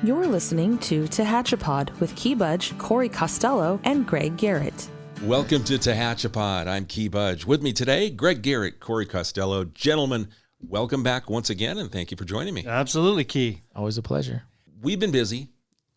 You're listening to TehachapOd with Key Budge, Corey Costello, and Greg Garrett. Welcome to TehachapOd. I'm Key Budge. With me today, Greg Garrett, Corey Costello. Gentlemen, welcome back once again, and thank you for joining me. Absolutely, Key. Always a pleasure. We've been busy,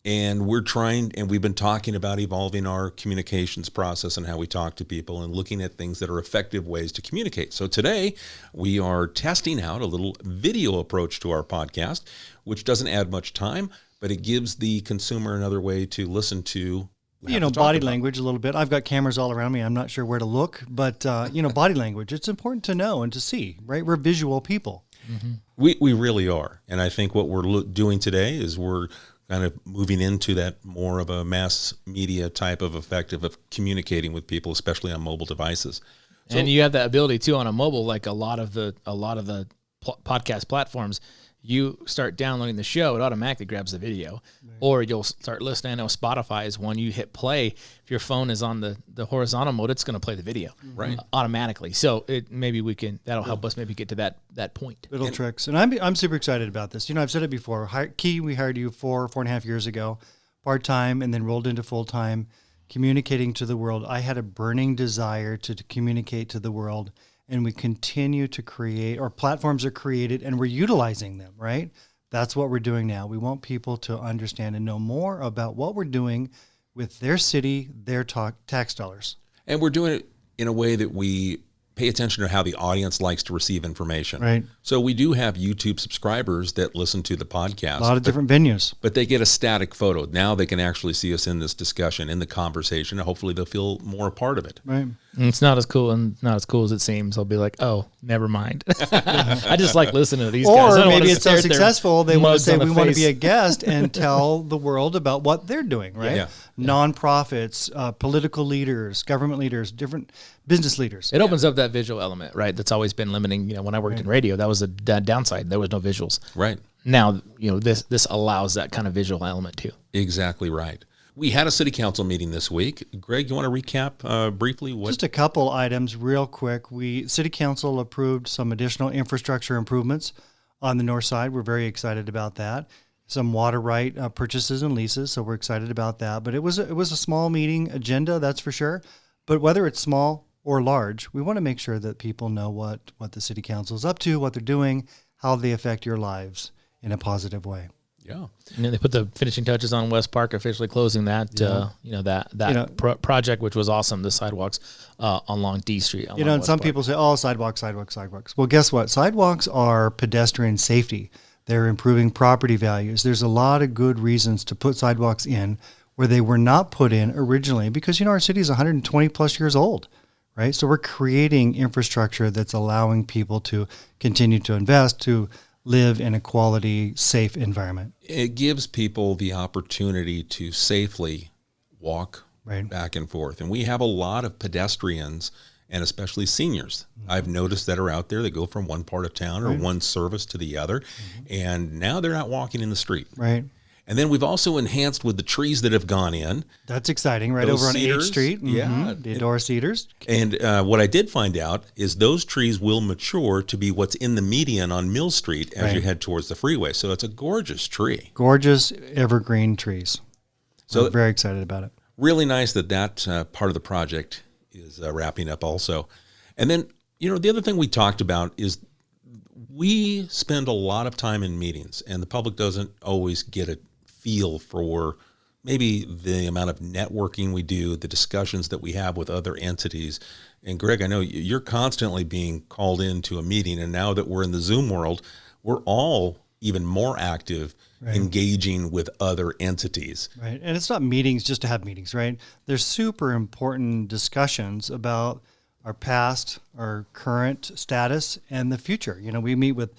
and we've been talking about evolving our communications process and how we talk to people and looking at things that are effective ways to communicate. So today, we are testing out a little video approach to our podcast, which doesn't add much time, but it gives the consumer another way to listen to. Body language a little bit. I've got cameras all around me. I'm not sure where to look, but, body language, it's important to know and to see, right? We're visual people. Mm-hmm. We really are. And I think what we're doing today is we're kind of moving into that more of a mass media type of effective of communicating with people, especially on mobile devices. So, and you have that ability too on a mobile, like a lot of the podcast platforms. You start downloading the show, it automatically grabs the video, right. Or you'll start listening. I know Spotify is one. You hit play. If your phone is on the horizontal mode, it's going to play the video right automatically. So that'll help us maybe get to that point. Little tricks. And I'm super excited about this. I've said it before. Key, we hired you 4.5 years ago, part-time, and then rolled into full-time, communicating to the world. I had a burning desire to communicate to the world. And we continue to create, or platforms are created, and we're utilizing them, right? That's what we're doing now. We want people to understand and know more about what we're doing with their city, their tax dollars. And we're doing it in a way that we pay attention to how the audience likes to receive information. Right. So we do have YouTube subscribers that listen to the podcast. A lot of different venues. But they get a static photo. Now they can actually see us in this discussion, in the conversation, and hopefully they'll feel more a part of it. Right. And it's not as cool as it seems. I'll be like, oh, never mind. I just like listening to these guys. Or maybe it's so successful, they want to say, we want to be a guest and tell the world about what they're doing, right? Yeah. Nonprofits, political leaders, government leaders, different business leaders. It opens up that visual element, right? That's always been limiting. When I worked in radio, that was a downside. There was no visuals. Right. Now, this allows that kind of visual element too. Exactly right. We had a city council meeting this week. Greg, you want to recap briefly? Just a couple items real quick. City council approved some additional infrastructure improvements on the north side. We're very excited about that. Some water right purchases and leases, so we're excited about that. But it was a small meeting agenda, that's for sure. But whether it's small or large, we want to make sure that people know what the city council is up to, what they're doing, how they affect your lives in a positive way. Yeah, and then they put the finishing touches on West Park, officially closing that. Project, which was awesome. The sidewalks along D Street. And West some Park. people say, "Oh, sidewalks." Well, guess what? Sidewalks are pedestrian safety. They're improving property values. There's a lot of good reasons to put sidewalks in where they were not put in originally, because our city is 120 plus years old, right? So we're creating infrastructure that's allowing people to continue to invest, to live in a quality, safe environment. It gives people the opportunity to safely walk right back and forth. And we have a lot of pedestrians, and especially seniors, I've noticed, that are out there that go from one part of town or one service to the other, and now they're out walking in the street. Right. And then we've also enhanced with the trees that have gone in. That's exciting, right? Those Over cedars, on 8th Street. Yeah. The indoor cedars. And what I did find out is those trees will mature to be what's in the median on Mill Street as you head towards the freeway. So it's a gorgeous tree. Gorgeous evergreen trees. So I'm very excited about it. Really nice that part of the project is wrapping up also. And then, the other thing we talked about is we spend a lot of time in meetings, and the public doesn't always get a feel for maybe the amount of networking we do, the discussions that we have with other entities. And Greg, I know you're constantly being called into a meeting, and now that we're in the Zoom world, we're all even more active engaging with other entities. Right. And it's not meetings just to have meetings, right? There's super important discussions about our past, our current status, and the future. We meet with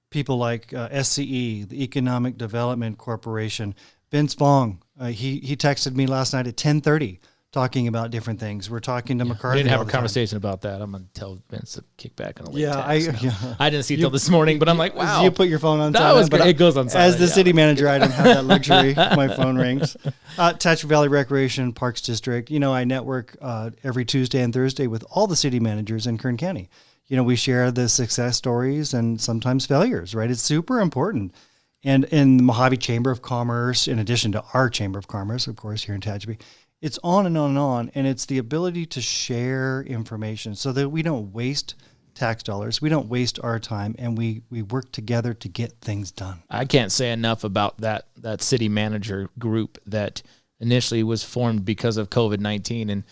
people like SCE, the Economic Development Corporation. Vince Vong, he texted me last night at 10:30 talking about different things. We're talking to McCarthy. We didn't have a conversation about that. I'm going to tell Vince to kick back on the late text. I didn't see it till this morning, but I'm like, wow. You put your phone on that silent. Was great. It goes on silent. As the city manager, I don't have that luxury. My phone rings. Tehachapi Valley Recreation Parks District. I network every Tuesday and Thursday with all the city managers in Kern County. We share the success stories and sometimes failures, right? It's super important. And in the Mojave Chamber of Commerce, in addition to our Chamber of Commerce, of course, here in TehachapI, it's on and on and on. And it's the ability to share information so that we don't waste tax dollars, we don't waste our time, and we work together to get things done. I can't say enough about that city manager group that initially was formed because of COVID-19 and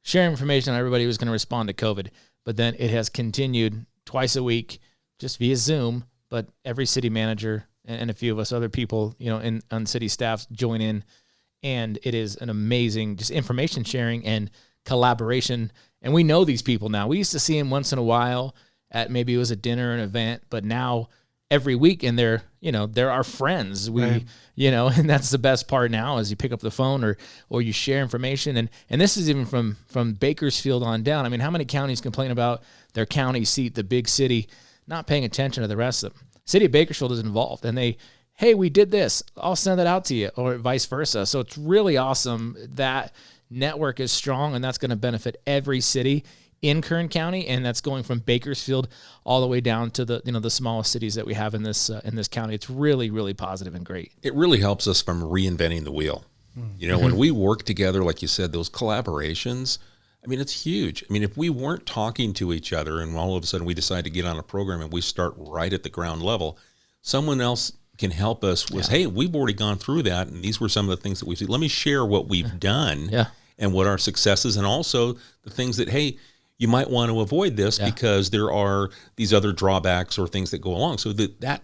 sharing information on everybody who's going to respond to COVID. But then it has continued twice a week, just via Zoom. But every city manager and a few of us other people, on city staffs join in, and it is an amazing just information sharing and collaboration. And we know these people now. We used to see them once in a while at maybe it was a dinner or an event, but now every week, and they're our friends. Right. And that's the best part now is you pick up the phone or you share information. And this is even from Bakersfield on down. I mean, how many counties complain about their county seat, the big city, not paying attention to the rest of them? City of Bakersfield is involved, and hey, we did this. I'll send it out to you, or vice versa. So it's really awesome. That network is strong, and that's going to benefit every city in Kern County, and that's going from Bakersfield all the way down to the smallest cities that we have in this county. It's really, really positive and great. It really helps us from reinventing the wheel. When we work together, like you said, those collaborations, I mean, it's huge. I mean, if we weren't talking to each other and all of a sudden we decide to get on a program and we start right at the ground level, someone else can help us with, hey, we've already gone through that, and these were some of the things that we've seen. Let me share what we've done and what our successes, and also the things that, hey, you might want to avoid this because there are these other drawbacks or things that go along. So that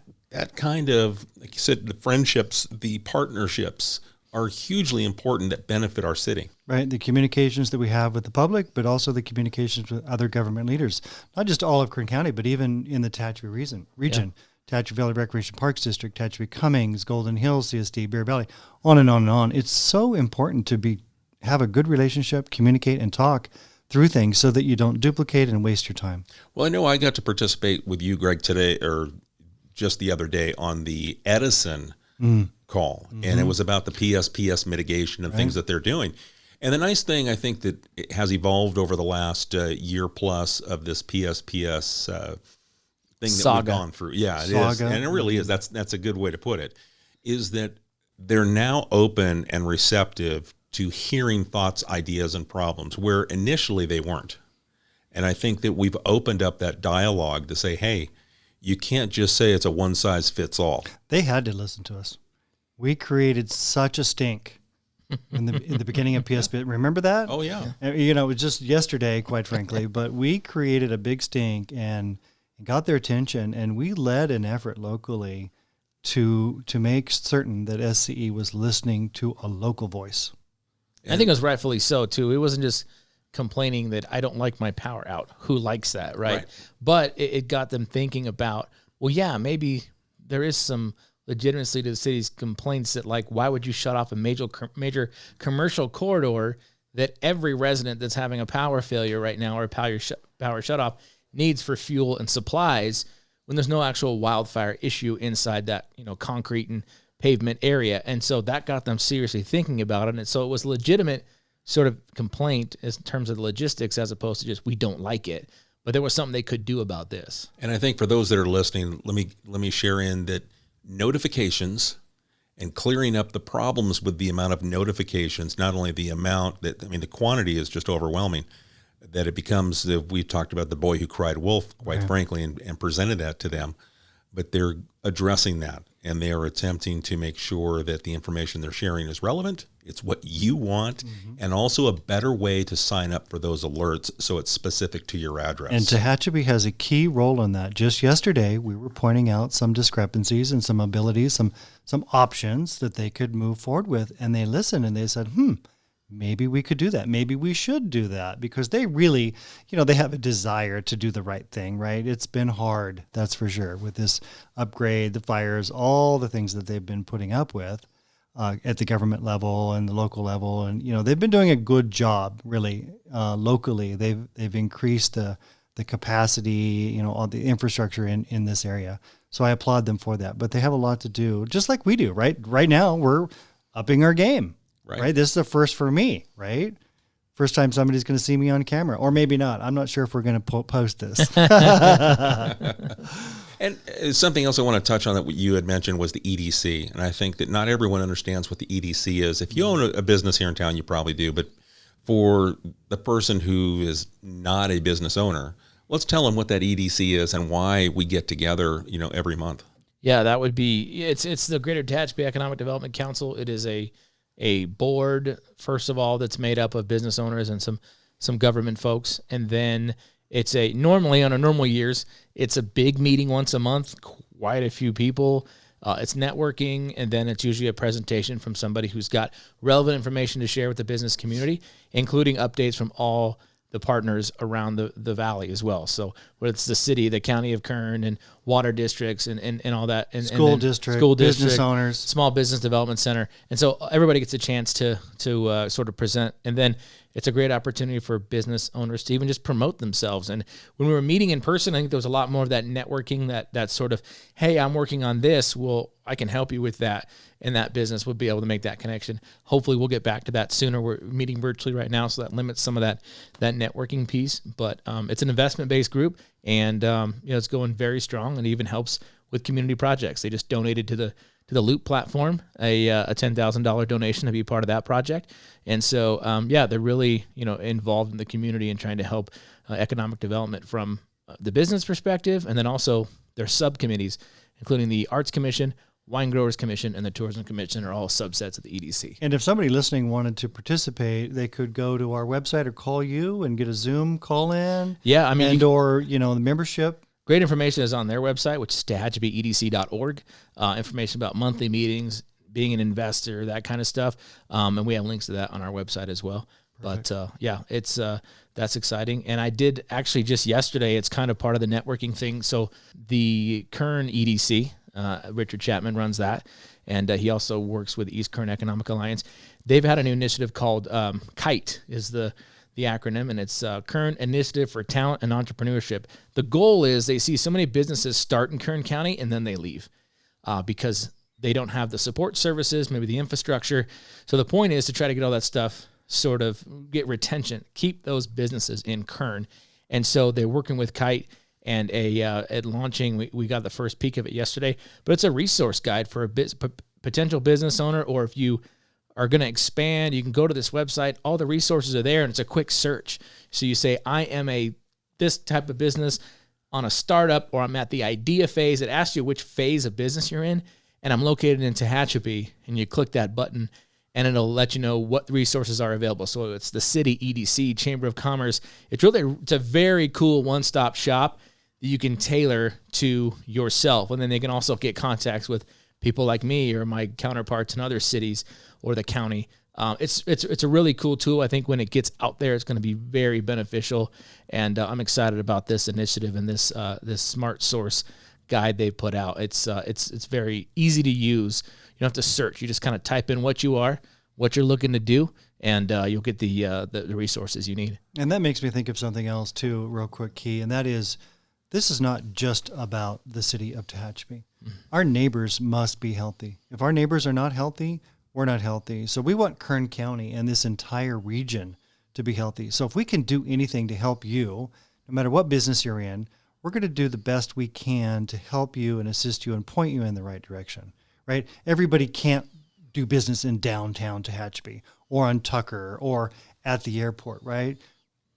kind of, like you said, the friendships, the partnerships are hugely important that benefit our city. Right. The communications that we have with the public, but also the communications with other government leaders, not just all of Kern County, but even in the Tehachapi region. Tehachapi Valley Recreation Parks District, Tehachapi Cummings, Golden Hills, CSD, Bear Valley, on and on and on. It's so important to have a good relationship, communicate, and talk through things so that you don't duplicate and waste your time. Well, I know I got to participate with you, Greg, today, or just the other day, on the Edison call, and it was about the PSPS mitigation and things that they're doing. And the nice thing, I think, that it has evolved over the last year plus of this PSPS thing that we've gone through. Yeah, it is, and it really is. That's a good way to put it. Is that they're now open and receptive to hearing thoughts, ideas, and problems where initially they weren't. And I think that we've opened up that dialogue to say, hey, you can't just say it's a one size fits all. They had to listen to us. We created such a stink in the beginning of PSP. Remember that? Oh, yeah. It was just yesterday, quite frankly, but we created a big stink and got their attention, and we led an effort locally to make certain that SCE was listening to a local voice. I think it was rightfully so, too. It wasn't just complaining that I don't like my power out. Who likes that, right? But it got them thinking about, well, yeah, maybe there is some legitimacy to the city's complaints that, like, why would you shut off a major commercial corridor that every resident that's having a power failure right now or a power shutoff needs for fuel and supplies when there's no actual wildfire issue inside that, concrete and pavement area. And so that got them seriously thinking about it. And so it was legitimate sort of complaint in terms of the logistics as opposed to just we don't like it. But there was something they could do about this. And I think for those that are listening, let me share in that notifications and clearing up the problems with the amount of notifications, not only the amount the quantity is just overwhelming, that it becomes, we talked about the boy who cried wolf, quite frankly, and presented that to them. But they're addressing that, and they are attempting to make sure that the information they're sharing is relevant. It's what you want, and also a better way to sign up for those alerts so it's specific to your address. And TehachapI has a key role in that. Just yesterday, we were pointing out some discrepancies and some abilities, some options that they could move forward with, and they listened and they said, maybe we could do that. Maybe we should do that, because they really, they have a desire to do the right thing, right? It's been hard, that's for sure, with this upgrade, the fires, all the things that they've been putting up with at the government level and the local level. And, they've been doing a good job, really, locally. They've increased the capacity, all the infrastructure in this area. So I applaud them for that. But they have a lot to do, just like we do, right? Right now, we're upping our game. Right. This is a first for me, right? First time somebody's going to see me on camera, or maybe not. I'm not sure if we're going to post this. And something else I want to touch on that what you had mentioned was the EDC. And I think that not everyone understands what the EDC is. If you own a business here in town, you probably do. But for the person who is not a business owner, let's tell them what that EDC is and why we get together, every month. Yeah, that would be, it's the Greater TehachapI Economic Development Council. It is a board, first of all, that's made up of business owners and some government folks. And then it's normally on normal years, it's a big meeting once a month, quite a few people. It's networking, and then it's usually a presentation from somebody who's got relevant information to share with the business community, including updates from all the partners around the valley as well. So whether it's the city, the county of Kern, and water districts and all that. And school district, business owners. Small Business Development Center. And so everybody gets a chance to sort of present. And then it's a great opportunity for business owners to even just promote themselves. And when we were meeting in person, I think there was a lot more of that networking, that sort of, hey, I'm working on this. Well, I can help you with that. And that business would be able to make that connection. Hopefully we'll get back to that sooner. We're meeting virtually right now, so that limits some of that networking piece. But it's an investment-based group, and it's going very strong, and it even helps with community projects. They just donated to the Loop platform a $10,000 donation to be part of that project. And so, they're really involved in the community and trying to help economic development from the business perspective, and then also their subcommittees, including the Arts Commission, Wine Growers Commission, and the Tourism Commission are all subsets of the EDC. And if somebody listening wanted to participate, they could go to our website or call you and get a Zoom call in. Yeah, I mean, the membership. Great information is on their website, which is TehachapIEDC.org. Information about monthly meetings, being an investor, that kind of stuff. And we have links to that on our website as well. Perfect. But it's that's exciting. And I did actually just yesterday, it's kind of part of the networking thing. So the Kern EDC, Richard Chapman runs that, and he also works with East Kern Economic Alliance. They've had a new initiative called KITE is the acronym, and it's Kern Initiative for Talent and Entrepreneurship. The goal is they see so many businesses start in Kern County and then they leave because they don't have the support services, maybe the infrastructure. So the point is to try to get all that stuff, sort of get retention, keep those businesses in Kern. And so they're working with KITE. And at launching, we got the first peek of it yesterday. But it's a resource guide for a potential business owner, or if you are going to expand, you can go to this website. All the resources are there, and it's a quick search. So you say, I am this type of business on a startup, or I'm at the idea phase. It asks you which phase of business you're in, and I'm located in TehachapI, and you click that button, and it'll let you know what resources are available. So it's the city, EDC, Chamber of Commerce. It's a very cool one-stop shop you can tailor to yourself. And then they can also get contacts with people like me or my counterparts in other cities or the county. It's a really cool tool. I think when it gets out there, it's going to be very beneficial. And I'm excited about this initiative and this Smart Source guide they put out. It's very easy to use. You don't have to search. You just kind of type in what you are, what you're looking to do, and you'll get the resources you need. And that makes me think of something else too, real quick, Key, and that is, this is not just about the city of Tehachapi. Mm-hmm. Our neighbors must be healthy. If our neighbors are not healthy, we're not healthy. So we want Kern County and this entire region to be healthy. So if we can do anything to help you, no matter what business you're in, we're going to do the best we can to help you and assist you and point you in the right direction, right? Everybody can't do business in downtown Tehachapi or on Tucker or at the airport, right?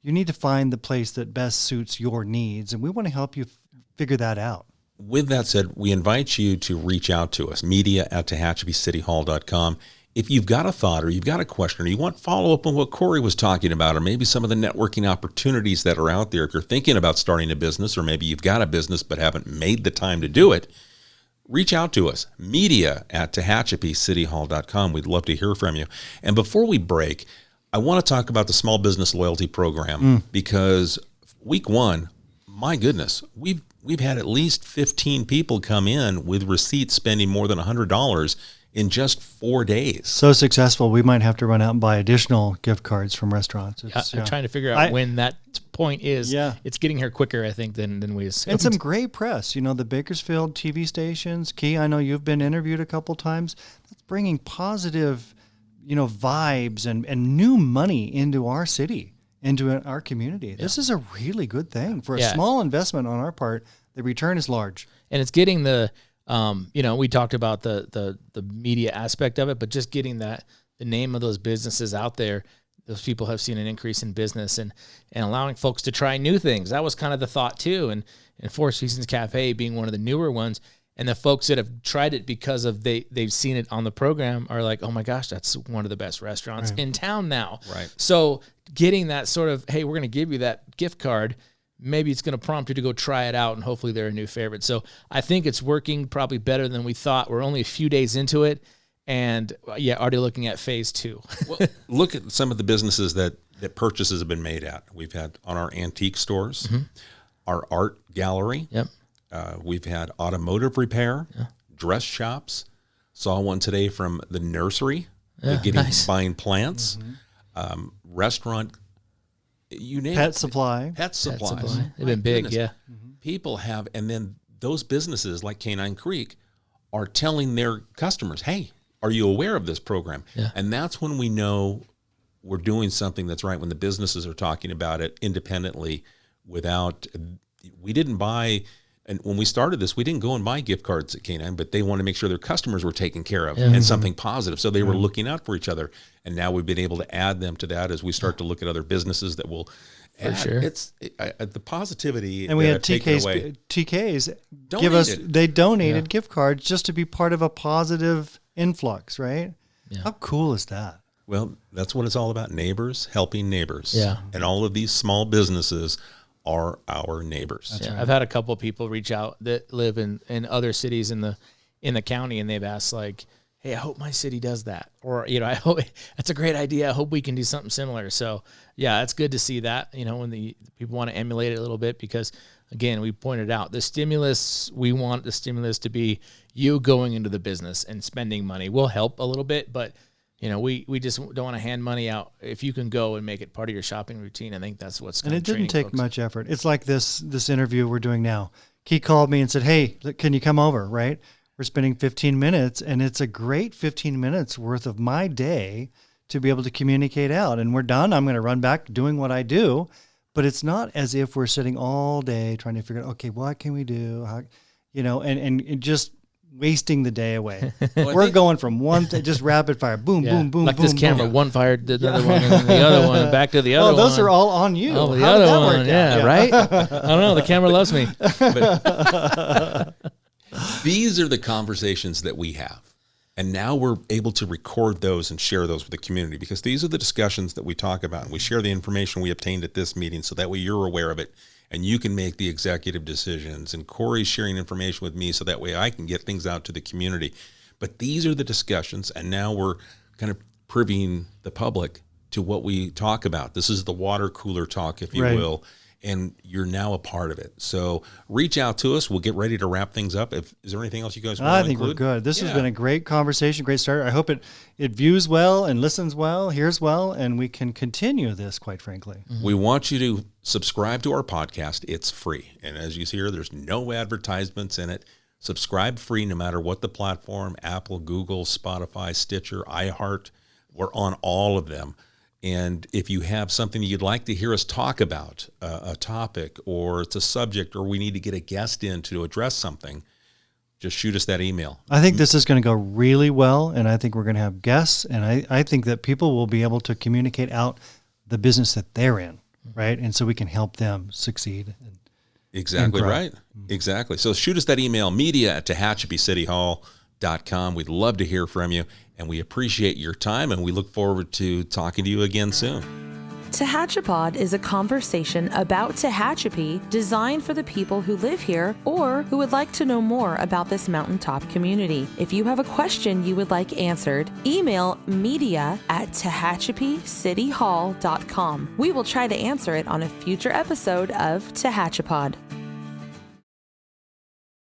You need to find the place that best suits your needs, and we want to help you figure that out. With that said, we invite you to reach out to us, media@TehachapICityHall.com. If you've got a thought or you've got a question or you want follow-up on what Corey was talking about, or maybe some of the networking opportunities that are out there, if you're thinking about starting a business, or maybe you've got a business but haven't made the time to do it, reach out to us, media@TehachapICityHall.com. We'd love to hear from you. And before we break, I want to talk about the Small Business Loyalty Program because week one, my goodness, we've had at least 15 people come in with receipts spending more than $100 in just 4 days. So successful, we might have to run out and buy additional gift cards from restaurants. I'm trying to figure out when that point is. Yeah. It's getting here quicker, I think, than we assumed. And some great press. The Bakersfield TV stations. Key, I know you've been interviewed a couple times. That's bringing positive vibes and new money into our city, into our community. Yeah. This is a really good thing for a small investment on our part the return is large. And it's getting the, we talked about the media aspect of it, but just getting the name of those businesses out there. Those people have seen an increase in business and allowing folks to try new things. That was kind of the thought too. And Four Seasons Cafe being one of the newer ones. And the folks that have tried it because of they've seen it on the program are like, oh my gosh, that's one of the best restaurants in town now. Right. So getting that sort of, hey, we're going to give you that gift card. Maybe it's going to prompt you to go try it out, and hopefully they're a new favorite. So I think it's working probably better than we thought. We're only a few days into it, and already looking at phase 2. Well, look at some of the businesses that purchases have been made at. We've had on our antique stores, our art gallery. Yep. We've had automotive repair, dress shops. Saw one today from the nursery, buying plants, restaurant. You name Pet it. supply. Pet supplies. They've been big, yeah. People have, and then those businesses like Canine Creek are telling their customers, hey, are you aware of this program? Yeah. And that's when we know we're doing something that's right, when the businesses are talking about it independently we didn't buy, and when we started this, we didn't go and buy gift cards at Canine, but they want to make sure their customers were taken care of and something positive. So they were looking out for each other. And now we've been able to add them to that as we start to look at other businesses that will add. Sure. It's the positivity. And we had TK's give us, they donated Yeah. gift cards just to be part of a positive influx, right? Yeah. How cool is that? Well, that's what it's all about. Neighbors helping neighbors. Yeah. And all of these small businesses are our neighbors. Yeah, I've had a couple of people reach out that live in other cities in the county, and they've asked like, hey, I hope my city does that. Or, I hope that's a great idea. I hope we can do something similar. So yeah, it's good to see that, when the people want to emulate it a little bit, because again, we pointed out we want the stimulus to be you going into the business and spending money. Will help a little bit, but we just don't want to hand money out. If you can go and make it part of your shopping routine, I think that's what's. And it didn't take folks. much effort. It's like this interview we're doing now. He called me and said, hey, can you come over, right? We're spending 15 minutes, and it's a great 15 minutes worth of my day to be able to communicate out. And we're done. I'm going to run back doing what I do. But it's not as if we're sitting all day trying to figure out, okay, what can we do? How, and just wasting the day away. We're going from one to just rapid fire, boom, boom, boom, like boom. this camera, boom. one fired the other one, and then the other one, and back to the other one. Oh, those are all on you. Oh, the How other did that one, work yeah, out? right? I don't know. The camera loves me. But these are the conversations that we have. And now we're able to record those and share those with the community, because these are the discussions that we talk about. And we share the information we obtained at this meeting, so that way you're aware of it and you can make the executive decisions. And Corey's sharing information with me so that way I can get things out to the community. But these are the discussions, and now we're kind of privying the public to what we talk about. This is the water cooler talk, if you will. And you're now a part of it. So reach out to us. We'll get ready to wrap things up. Is there anything else you guys want to include? I think we're good. This has been a great conversation, great start. I hope it views well and listens well, hears well, and we can continue this, quite frankly. We want you to subscribe to our podcast. It's free. And as you see here, there's no advertisements in it. Subscribe free no matter what the platform, Apple, Google, Spotify, Stitcher, iHeart. We're on all of them. And if you have something you'd like to hear us talk about, a topic, or it's a subject, or we need to get a guest in to address something, just shoot us that email. I think this is going to go really well, and I think we're going to have guests, and I think that people will be able to communicate out the business that they're in, right? And so we can help them succeed. Exactly right. Exactly. So shoot us that email, media@TehachapICityHall.com. We'd love to hear from you, and we appreciate your time, and we look forward to talking to you again soon. TehachapOd is a conversation about Tehachapi designed for the people who live here or who would like to know more about this mountaintop community. If you have a question you would like answered, email media@TehachapICityHall.com. We will try to answer it on a future episode of TehachapOd.